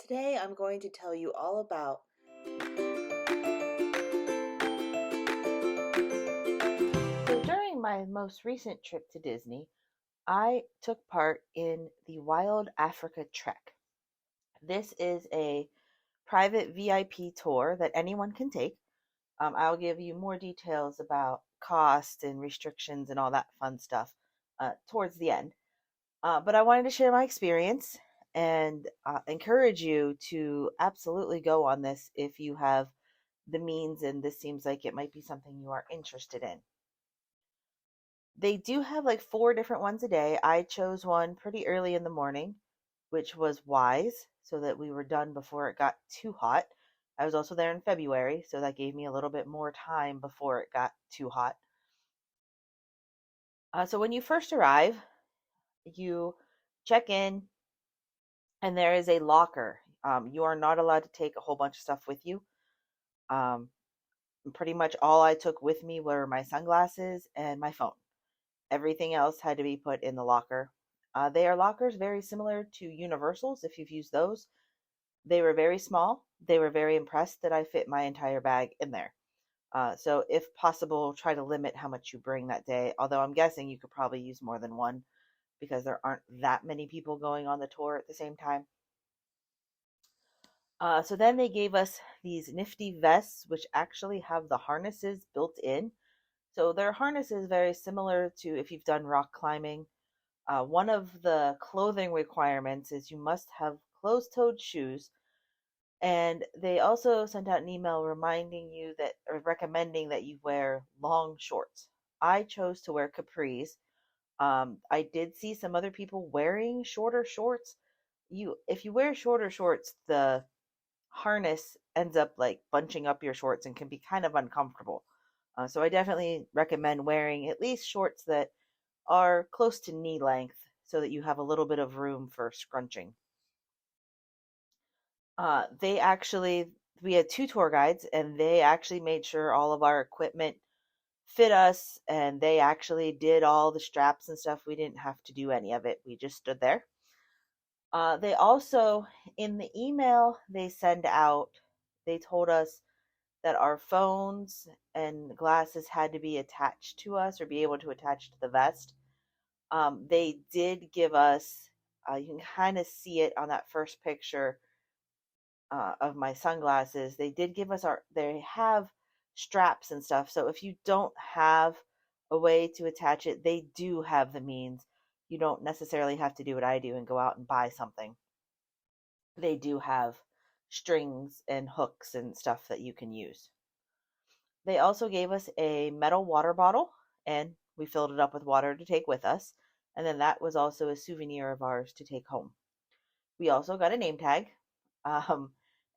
Today I'm going to tell you all about. So, during my most recent trip to Disney, I took part in the Wild Africa Trek. This is a private VIP tour that anyone can take. I'll give you more details about cost and restrictions and all that fun stuff towards the end. But I wanted to share my experience and encourage you to absolutely go on this if you have the means and this seems like it might be something you are interested in. They do have like four different ones a day. I chose one pretty early in the morning, which was wise so that we were done before it got too hot. I was also there in February, so that gave me a little bit more time before it got too hot. So when you first arrive, you check in, and there is a locker. You are not allowed to take a whole bunch of stuff with you. Um, Pretty much all I took with me were my sunglasses and my phone. Everything else had to be put in the locker. They are lockers very similar to Universals, if you've used those. They were very small. They were very impressed that I fit my entire bag in there. So, if possible, try to limit how much you bring that day. Although I'm guessing you could probably use more than one because there aren't that many people going on the tour at the same time. So then they gave us these nifty vests, which actually have the harnesses built in. So their harness is very similar to if you've done rock climbing. One of the clothing requirements is you must have closed-toed shoes, and they also sent out an email reminding you that or recommending that you wear long shorts. I chose to wear capris. I did see some other people wearing shorter shorts. If you wear shorter shorts, the harness ends up like bunching up your shorts and can be kind of uncomfortable. So I definitely recommend wearing at least shorts that are close to knee length so that you have a little bit of room for scrunching. We had two tour guides and they actually made sure all of our equipment fit us and they actually did all the straps and stuff. We didn't have to do any of it. We just stood there. They also, in the email they send out, they told us that our phones and glasses had to be attached to us or be able to attach to the vest. They did give us, you can kind of see it on that first picture of my sunglasses. They have straps and stuff. So if you don't have a way to attach it, they do have the means. You don't necessarily have to do what I do and go out and buy something. They do have strings and hooks and stuff that you can use. They also gave us a metal water bottle and we filled it up with water to take with us. And then that was also a souvenir of ours to take home. We also got a name tag. Um,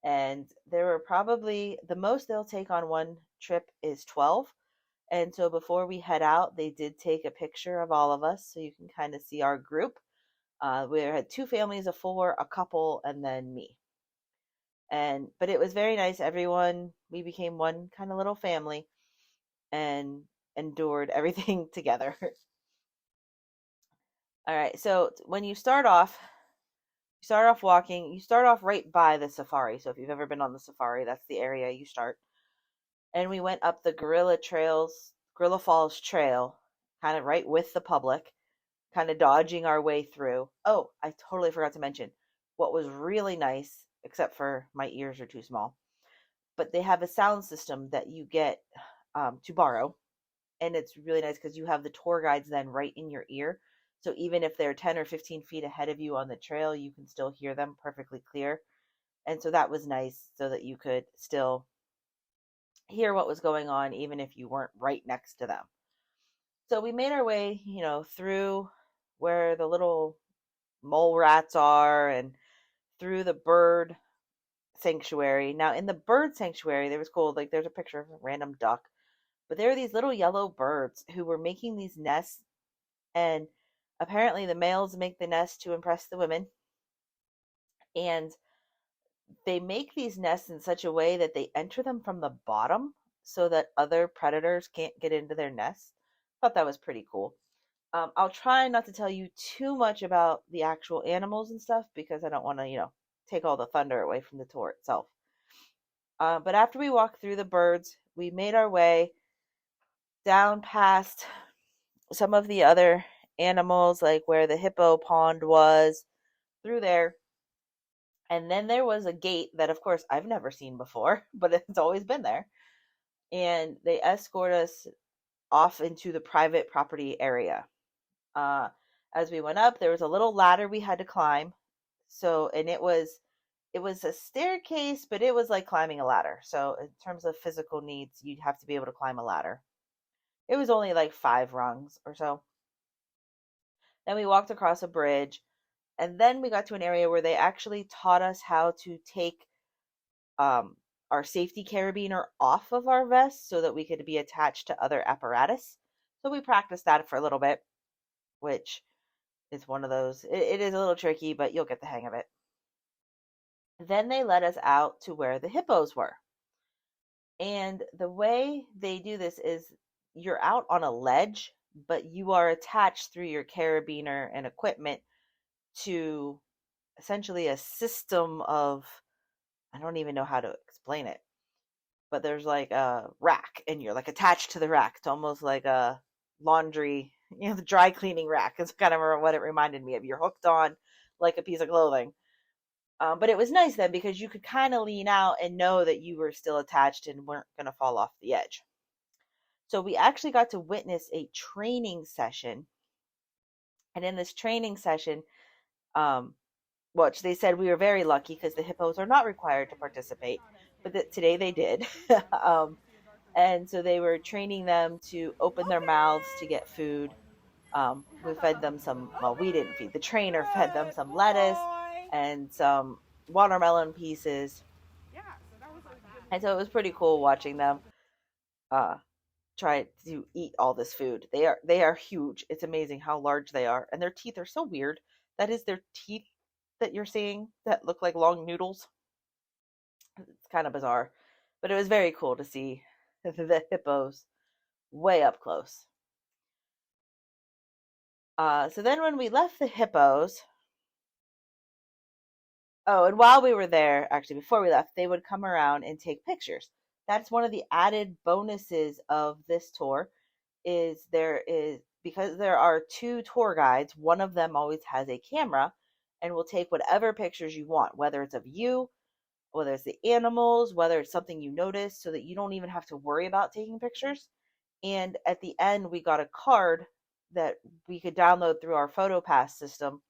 and there were probably the most they'll take on one trip is 12. And so before we head out, they did take a picture of all of us so you can kind of see our group. We had two families of four, a couple, and then me. But it was very nice. We became one kind of little family and endured everything together. All right, so when you start off walking, you start off right by the safari. So if you've ever been on the safari, that's the area you start. And we went up the Gorilla Falls Trail, kind of right with the public, kind of dodging our way through. Oh, I totally forgot to mention what was really nice, except for my ears are too small, but they have a sound system that you get to borrow and it's really nice because you have the tour guides then right in your ear. So even if they're 10 or 15 feet ahead of you on the trail, you can still hear them perfectly clear. And so that was nice so that you could still hear what was going on even if you weren't right next to them. So we made our way, through where the little mole rats are and through the bird sanctuary. Now in the bird sanctuary, there was cool, like there's a picture of a random duck, but there are these little yellow birds who were making these nests. And apparently, the males make the nest to impress the women. And they make these nests in such a way that they enter them from the bottom so that other predators can't get into their nests. Thought that was pretty cool. I'll try not to tell you too much about the actual animals and stuff because I don't want to, take all the thunder away from the tour itself. But after we walked through the birds, we made our way down past some of the other animals, like where the hippo pond was, through there. And then there was a gate that, of course, I've never seen before, but it's always been there. And they escort us off into the private property area. Uh, as we went up, there was a little ladder we had to climb. So, and it was a staircase, but it was like climbing a ladder. So, in terms of physical needs, you'd have to be able to climb a ladder. It was only like 5 rungs or so. Then we walked across a bridge, and then we got to an area where they actually taught us how to take um, our safety carabiner off of our vest so that we could be attached to other apparatus. So we practiced that for a little bit, which is one of those. It is a little tricky, but you'll get the hang of it. Then they led us out to where the hippos were. And the way they do this is you're out on a ledge, but you are attached through your carabiner and equipment to essentially a system of, I don't even know how to explain it, but there's like a rack and you're like attached to the rack. It's almost like a laundry, the dry cleaning rack. It's kind of what it reminded me of. You're hooked on like a piece of clothing. But it was nice then because you could kind of lean out and know that you were still attached and weren't going to fall off the edge. So we actually got to witness a training session. And in this training session, which they said we were very lucky because the hippos are not required to participate, but that today they did. And so they were training them to open their mouths to get food. We fed them some, well, we didn't feed, the trainer fed them some lettuce and some watermelon pieces. And so it was pretty cool watching them uh, try to eat all this food. They are huge. It's amazing how large they are, and their teeth are so weird. That is their teeth that you're seeing that look like long noodles. It's kind of bizarre, but it was very cool to see the hippos way up close. So then when we left the hippos, oh, and while we were there, actually before we left, they would come around and take pictures. That's one of the added bonuses of this tour is because there are 2 tour guides, one of them always has a camera and will take whatever pictures you want, whether it's of you, whether it's the animals, whether it's something you notice, so that you don't even have to worry about taking pictures. And at the end, we got a card that we could download through our PhotoPass system,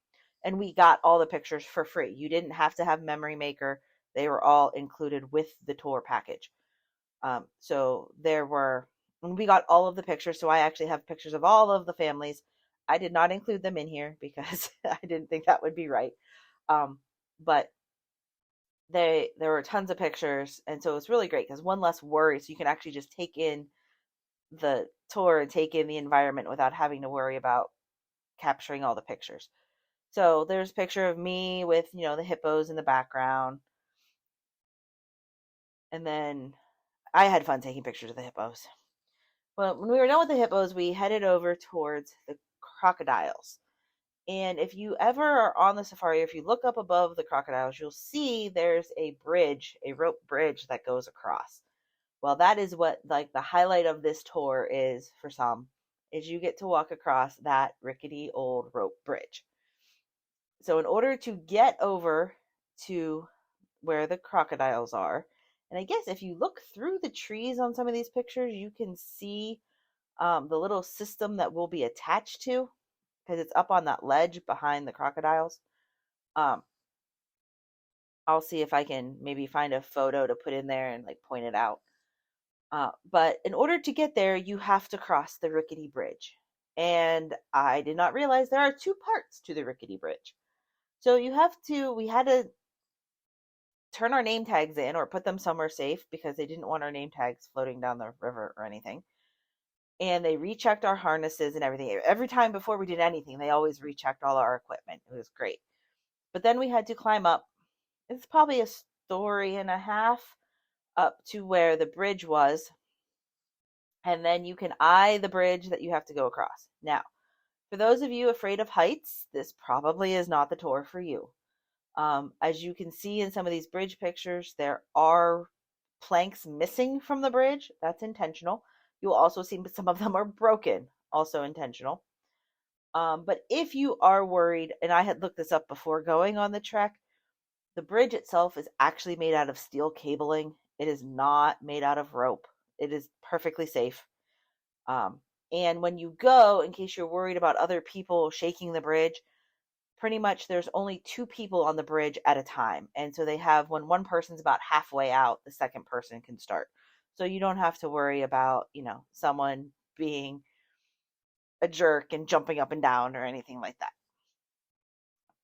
and we got all the pictures for free. You didn't have to have Memory Maker. They were all included with the tour package. So we got all of the pictures. So I actually have pictures of all of the families. I did not include them in here because I didn't think that would be right. But there were tons of pictures, and so it's really great because one less worry. So you can actually just take in the tour and take in the environment without having to worry about capturing all the pictures. So there's a picture of me with, the hippos in the background. And then I had fun taking pictures of the hippos. Well, when we were done with the hippos, we headed over towards the crocodiles. And if you ever are on the safari, if you look up above the crocodiles, you'll see there's a bridge, a rope bridge that goes across. Well, that is what like the highlight of this tour is for some, is you get to walk across that rickety old rope bridge. So in order to get over to where the crocodiles are, and I guess if you look through the trees on some of these pictures, you can see the little system that we'll be attached to because it's up on that ledge behind the crocodiles. I'll see if I can maybe find a photo to put in there and like point it out. But in order to get there, you have to cross the rickety bridge. And I did not realize there are 2 parts to the rickety bridge. So we had to turn our name tags in or put them somewhere safe because they didn't want our name tags floating down the river or anything. And they rechecked our harnesses and everything. Every time before we did anything, they always rechecked all our equipment. It was great. But then we had to climb up. It's probably a story and a half up to where the bridge was. And then you can eye the bridge that you have to go across. Now, for those of you afraid of heights, this probably is not the tour for you. As you can see in some of these bridge pictures, there are planks missing from the bridge. That's intentional. You'll also see some of them are broken, also intentional. But if you are worried, and I had looked this up before going on the trek, the bridge itself is actually made out of steel cabling. It is not made out of rope. It is perfectly safe. Um, and when you go, in case you're worried about other people shaking the bridge, pretty much there's only two people on the bridge at a time. And so they have, when one person's about halfway out, the second person can start. So you don't have to worry about, someone being a jerk and jumping up and down or anything like that.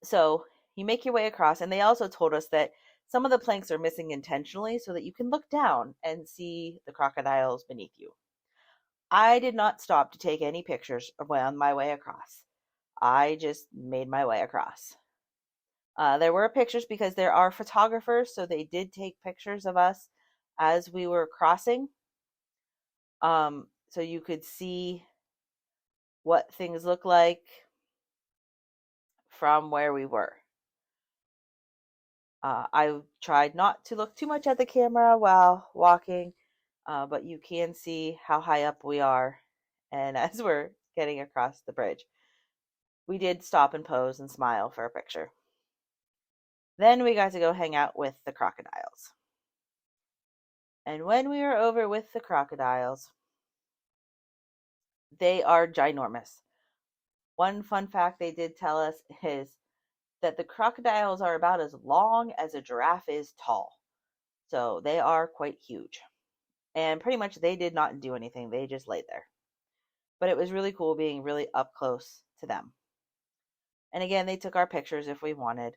So you make your way across, and they also told us that some of the planks are missing intentionally so that you can look down and see the crocodiles beneath you. I did not stop to take any pictures on my way across. I just made my way across. There were pictures because there are photographers, so they did take pictures of us as we were crossing. So you could see what things look like from where we were. I tried not to look too much at the camera while walking, but you can see how high up we are. And as we're getting across the bridge, we did stop and pose and smile for a picture. Then we got to go hang out with the crocodiles. And when we were over with the crocodiles, they are ginormous. One fun fact they did tell us is that the crocodiles are about as long as a giraffe is tall. So they are quite huge. And pretty much they did not do anything. They just laid there. But it was really cool being really up close to them. And again, they took our pictures if we wanted.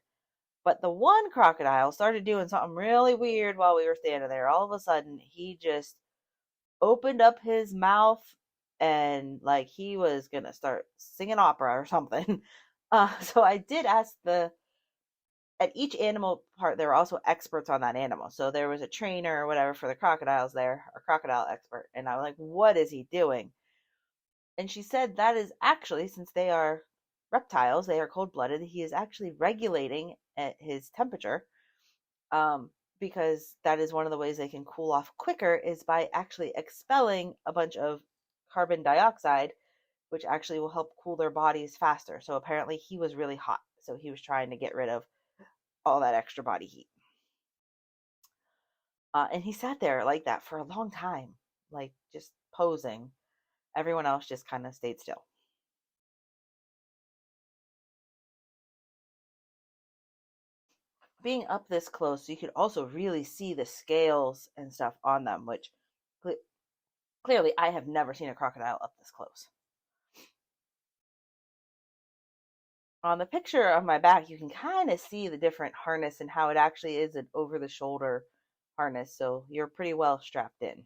But the one crocodile started doing something really weird while we were standing there. All of a sudden, he just opened up his mouth and like he was going to start singing opera or something. So I did ask at each animal part, there were also experts on that animal. So there was a trainer or whatever for the crocodiles there, a crocodile expert. And I was like, what is he doing? And she said that is actually, since they are reptiles, they are cold blooded, he is actually regulating at his temperature, because that is one of the ways they can cool off quicker is by actually expelling a bunch of carbon dioxide, which actually will help cool their bodies faster. So apparently he was really hot. So he was trying to get rid of all that extra body heat. And he sat there like that for a long time, like just posing. Everyone else just kind of stayed still. Being up this close, you could also really see the scales and stuff on them, which clearly I have never seen a crocodile up this close. On the picture of my back, you can kind of see the different harness and how it actually is an over the shoulder harness, so you're pretty well strapped in.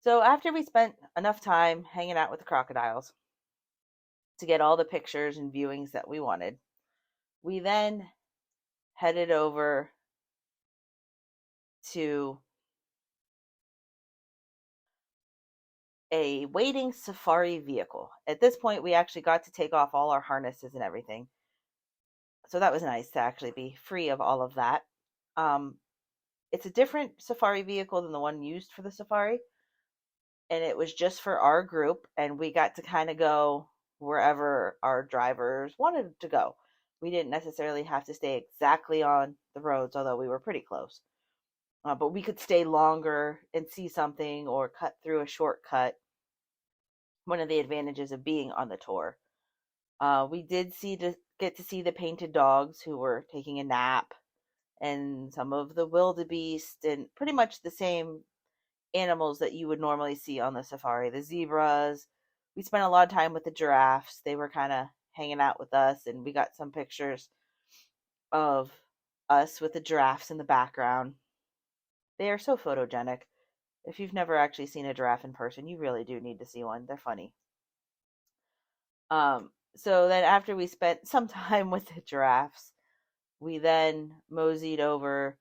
So after we spent enough time hanging out with the crocodiles to get all the pictures and viewings that we wanted, we then headed over to a waiting safari vehicle. At this point, we actually got to take off all our harnesses and everything. So that was nice to actually be free of all of that. It's a different safari vehicle than the one used for the safari. And it was just for our group. And we got to kind of go wherever our drivers wanted to go. We didn't necessarily have to stay exactly on the roads, although we were pretty close. But we could stay longer and see something or cut through a shortcut. One of the advantages of being on the tour. We did get to see the painted dogs who were taking a nap, and some of the wildebeest, and pretty much the same animals that you would normally see on the safari. The zebras. We spent a lot of time with the giraffes. They were kind of hanging out with us, and we got some pictures of us with the giraffes in the background. They are so photogenic. If you've never actually seen a giraffe in person, you really do need to see one. They're funny. So then after we spent some time with the giraffes, we then moseyed over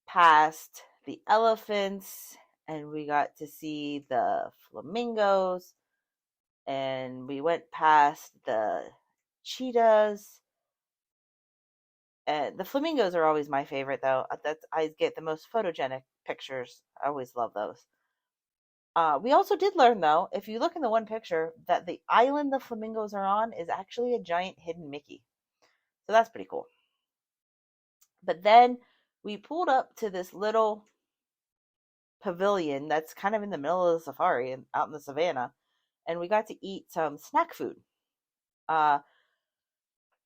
past the elephants and we got to see the flamingos and we went past the cheetahs And the flamingos are always my favorite, though. I get the most photogenic pictures. I always love those. We also did learn, though, if you look in the one picture, that the island the flamingos are on is actually a giant hidden Mickey. So that's pretty cool. But then we pulled up to this little pavilion that's kind of in the middle of the safari and out in the savannah, and we got to eat some snack food. Uh,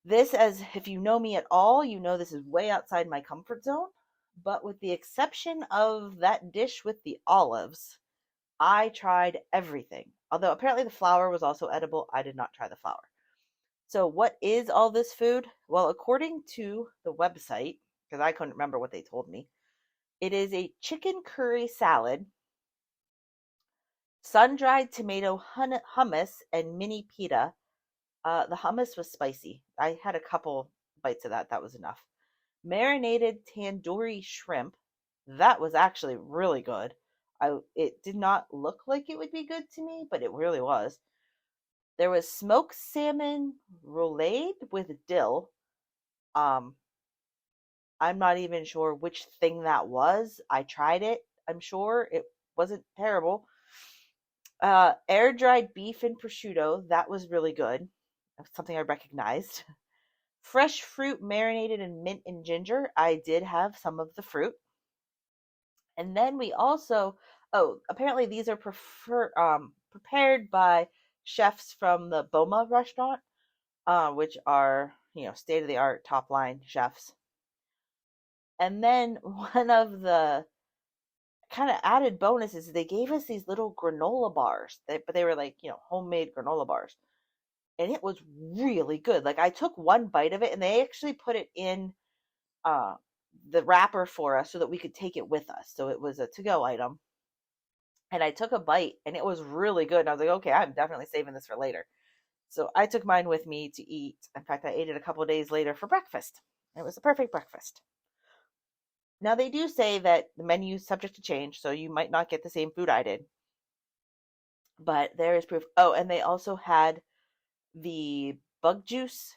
this, as if you know me at all, you know this is way outside my comfort zone. But with the exception of that dish with the olives, I tried everything. Although apparently the flour was also edible, I did not try the flour. So, what is all this food? Well, according to the website, because I couldn't remember what they told me, it is a chicken curry salad, sun dried tomato hummus, and mini pita. The hummus was spicy. I had a couple bites of that. That was enough. Marinated tandoori shrimp. That was actually really good. It did not look like it would be good to me, but it really was. There was smoked salmon roulade with dill. Um, I'm not even sure which thing that was. I tried it. I'm sure it wasn't terrible. Air dried beef and prosciutto. That was really good. That's something I recognized. Fresh fruit marinated in mint and ginger. I did have some of the fruit. And then we also, apparently these are prepared by chefs from the Boma restaurant, which are, state of the art, top line chefs. And then one of the kind of added bonuses, they gave us these little granola bars, but they were like, homemade granola bars. And it was really good. Like I took one bite of it and they actually put it in uh, the wrapper for us so that we could take it with us. So it was a to go item. And I took a bite and it was really good. And I was like, okay, I'm definitely saving this for later. So I took mine with me to eat. In fact, I ate it a couple of days later for breakfast. It was a perfect breakfast. Now, they do say that the menu is subject to change, so you might not get the same food I did. But there is proof. Oh, and they also had the bug juice.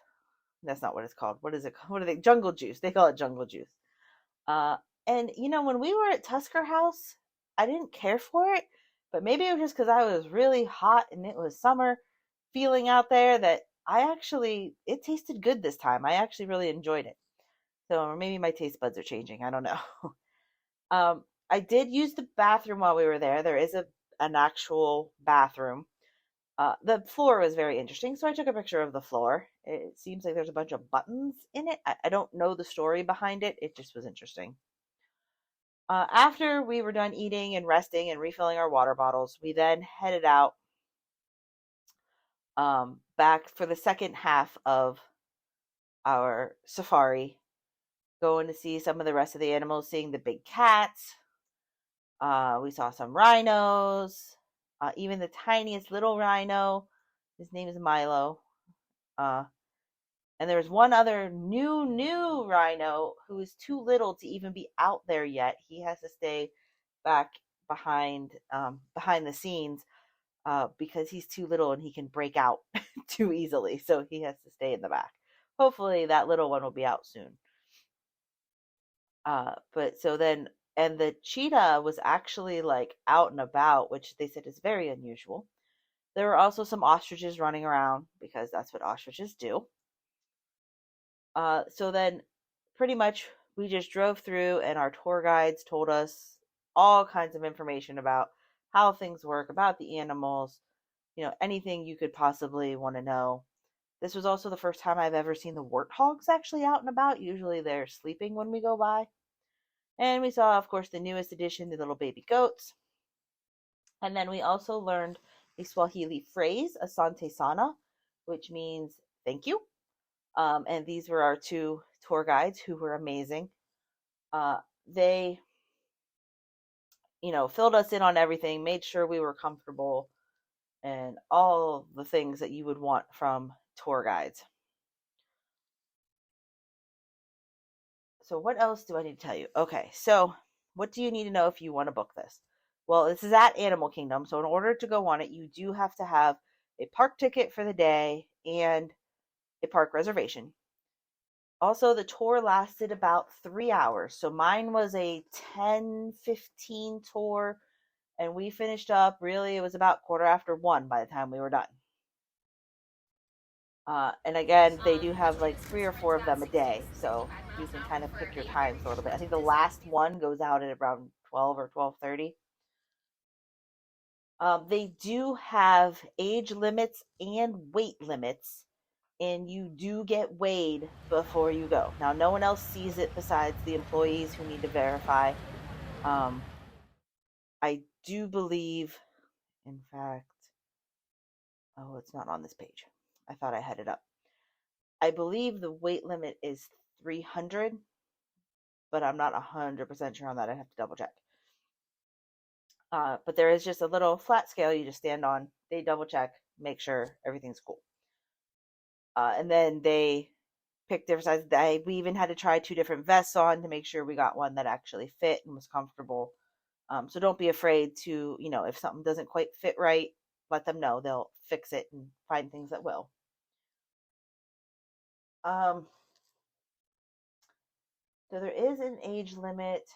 That's not what it's called. What is it? What are they? Jungle juice. They call it jungle juice. Uh, and when we were at Tusker House, I didn't care for it, but maybe it was just because I was really hot and it was summer feeling out there that it tasted good this time. I actually really enjoyed it. So, or maybe my taste buds are changing. I don't know. I did use the bathroom while we were there. There is an actual bathroom. The floor was very interesting, so I took a picture of the floor. It seems like there's a bunch of buttons in it. I don't know the story behind it. It just was interesting. After we were done eating and resting and refilling our water bottles, we then headed out back for the second half of our safari, going to see some of the rest of the animals, seeing the big cats. We saw some rhinos, even the tiniest little rhino. His name is Milo. And there was one other new rhino who is too little to even be out there yet. He has to stay back behind the scenes because he's too little and he can break out too easily. So he has to stay in the back. Hopefully that little one will be out soon. But so then, and the cheetah was actually like out and about, which they said is very unusual. There were also some ostriches running around because that's what ostriches do. So then pretty much we just drove through and our tour guides told us all kinds of information about how things work, about the animals, anything you could possibly want to know. This was also the first time I've ever seen the warthogs actually out and about. Usually they're sleeping when we go by. And we saw, of course, the newest addition, the little baby goats. And then we also learned a Swahili phrase, asante sana, which means thank you. And these were our two tour guides who were amazing. They, filled us in on everything, made sure we were comfortable, and all the things that you would want from tour guides. So what else do I need to tell you? Okay, so what do you need to know if you want to book this? Well, this is at Animal Kingdom, so in order to go on it, you do have to have a park ticket for the day and a park reservation. Also, the tour lasted about 3 hours. So mine was a 10-15 tour, and we finished up, really, it was about 1:15 by the time we were done. And again, they do have like 3 or 4 of them a day, so you can kind of pick your times a little bit. I think the last one goes out at around 12 or 12:30. They do have age limits and weight limits, and you do get weighed before you go. Now, no one else sees it besides the employees who need to verify. Um, I do believe, in fact, oh, it's not on this page. I thought I had it up. I believe the weight limit is 300, but I'm not 100% sure on that. I have to double check. But there is just a little flat scale you just stand on. They double check, make sure everything's cool. And then they pick different sizes. We even had to try 2 different vests on to make sure we got one that actually fit and was comfortable. So don't be afraid to, if something doesn't quite fit right, let them know. They'll fix it and find things that will. So there is an age limit.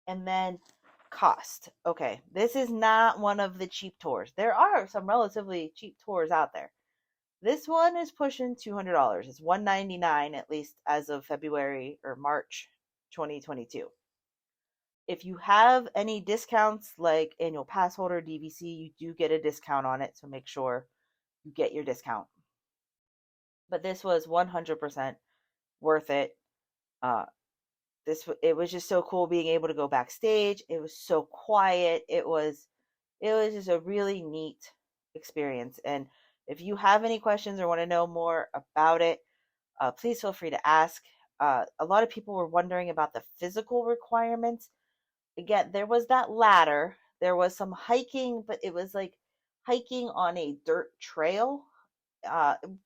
And then cost. Okay, this is not one of the cheap tours. There are some relatively cheap tours out there. This one is pushing $200. It's $199 at least as of February or March 2022. If you have any discounts like annual pass holder, DVC, you do get a discount on it, so make sure you get your discount. But this was 100% worth it. It was just so cool being able to go backstage. It was so quiet. It was just a really neat experience. And if you have any questions or want to know more about it, please feel free to ask. A lot of people were wondering about the physical requirements. Again, there was that ladder. There was some hiking, but it was like hiking on a dirt trail,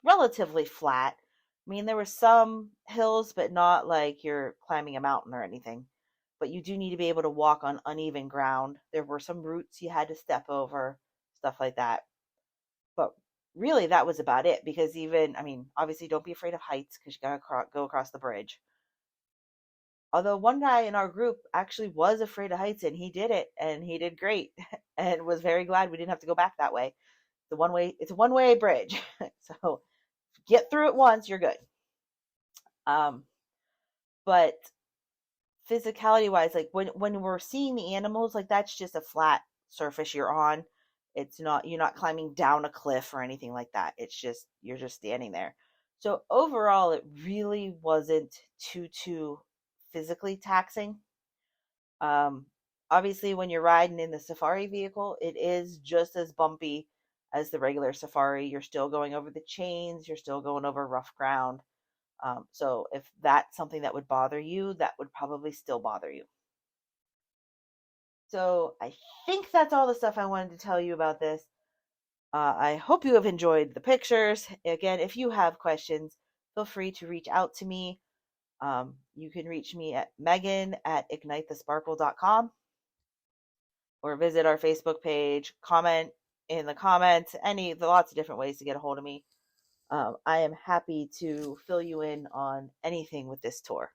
relatively flat. I mean, there were some hills, but not like you're climbing a mountain or anything. But you do need to be able to walk on uneven ground. There were some roots you had to step over, stuff like that. But really, that was about it. Because obviously, don't be afraid of heights because you gotta go across the bridge. Although one guy in our group actually was afraid of heights and he did it and he did great and was very glad we didn't have to go back that way. It's a one-way bridge. So get through it once, you're good. But physicality wise, like when we're seeing the animals, like that's just a flat surface you're on. You're not climbing down a cliff or anything like that. It's just you're just standing there. So overall, it really wasn't too physically taxing. Um, Obviously, when you're riding in the safari vehicle, it is just as bumpy as the regular safari. You're still going over the chains. You're still going over rough ground. So if that's something that would bother you, that would probably still bother you. So I think that's all the stuff I wanted to tell you about this. I hope you have enjoyed the pictures. Again, if you have questions, feel free to reach out to me. You can reach me at megan@ignitethesparkle.com or visit our Facebook page, comment in the comments, lots of different ways to get a hold of me. I am happy to fill you in on anything with this tour.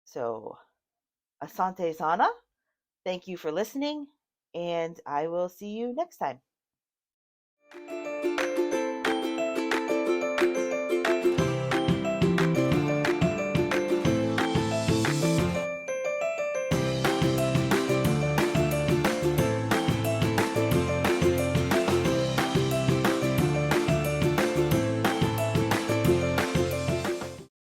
So, Asante Sana, thank you for listening, and I will see you next time.